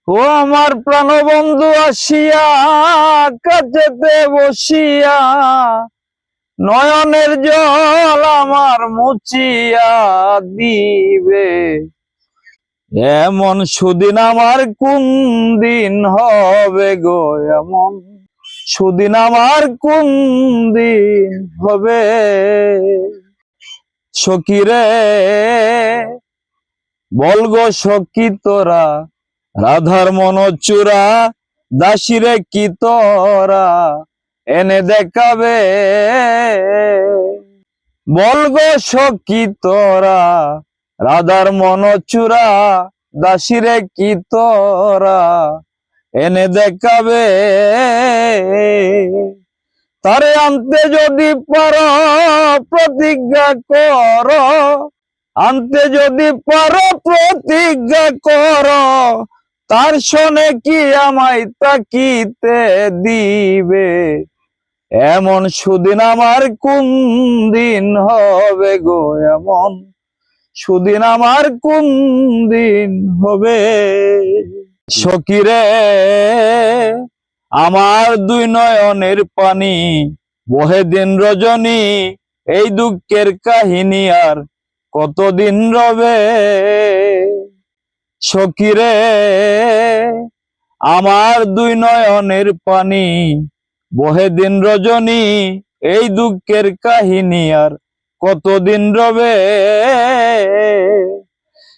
ও আমার প্রাণবন্ধু আসিয়া কাছেতে বসিয়া নয়নের জল আমার মুছিয়া দিবে। এমন সুদিন আমার কোন দিন হবে গো, এমন সুদিন আমার কোন দিন হবে। সখী রে বল গো সখী তোরা, রাধার মন চূড়া দাসিরে কি তোরা এনে দেখাবে। বল গো সখী তোরা, রাধার মন চূড়া দাসিরে কি তোরা এনে দেখাবে। তারে আনতে যদি পারো প্রতিজ্ঞা কর, আনতে যদি পারো প্রতিজ্ঞা কর, তার শোনে কি আমায় তাকিতে দিবে। এমন সুদিন আমার কোন দিন হবে গো, এমন সুদিন আমার কোন দিন হবে। সখী রে আমার দুই নয়নের পানি বহে দিন রজনী, এই দুঃখের কাহিনী আর কতদিন রবে। সখী রে আমার দুই নয়নের পানি বহে দিন রজনী, এই দুঃখের কাহিনী আর কতদিন রবে।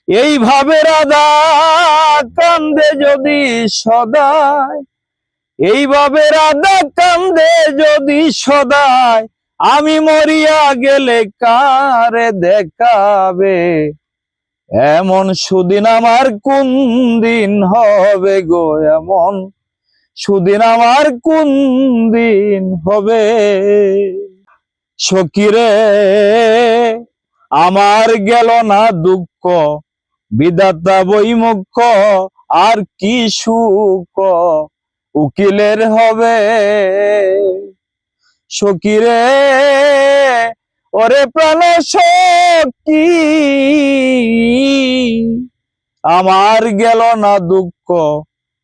এইভাবে রাধা কান্দে যদি সদাই, এইভাবে রাধা কান্দে যদি সদাই, আমি মরিয়া গেলে কারে দেখাবে। এমন সুদিন আমার কোন দিন হবে গো, এমন সুদিন আমার কোন দিন হবে। সখী রে আমার গেল না দুঃখ, বিধাতা বৈমুখ আর কি সুখ উকিলের হবে। সখী রে ওরে প্রাণ সখী আমার গেল না দুঃখ,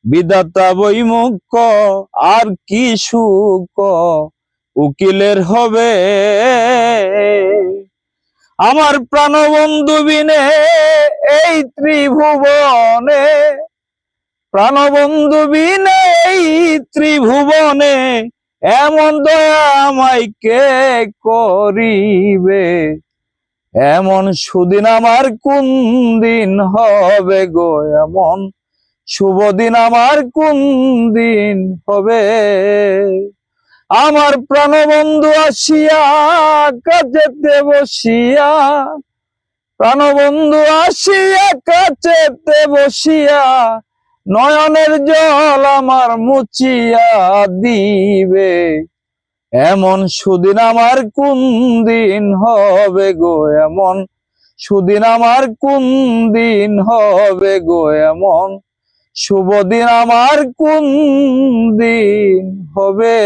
বিধাতা বৈমুখ আর কি সুখ উকিলের হবে। আমার প্রাণবন্ধু বিনে এই ত্রিভুবনে, প্রাণবন্ধু বিনে এই ত্রিভুবনে এমন দয়া আমায় কে করিবে। এমন সুদিন আমার কোন দিন হবে গো, এমন শুভ দিন আমার কোন দিন হবে। আমার প্রাণবন্ধু আসিয়া কাছেতে বসিয়া, প্রাণবন্ধু আসিয়া কাছেতে বসিয়া নয়নের জল আমার মুছিয়া দিবে। এমন সুদিন আমার কোন দিন হবে গো, এমন সুদিন আমার কোন দিন হবে গো, এমন শুভ দিন আমার কোন দিন হবে।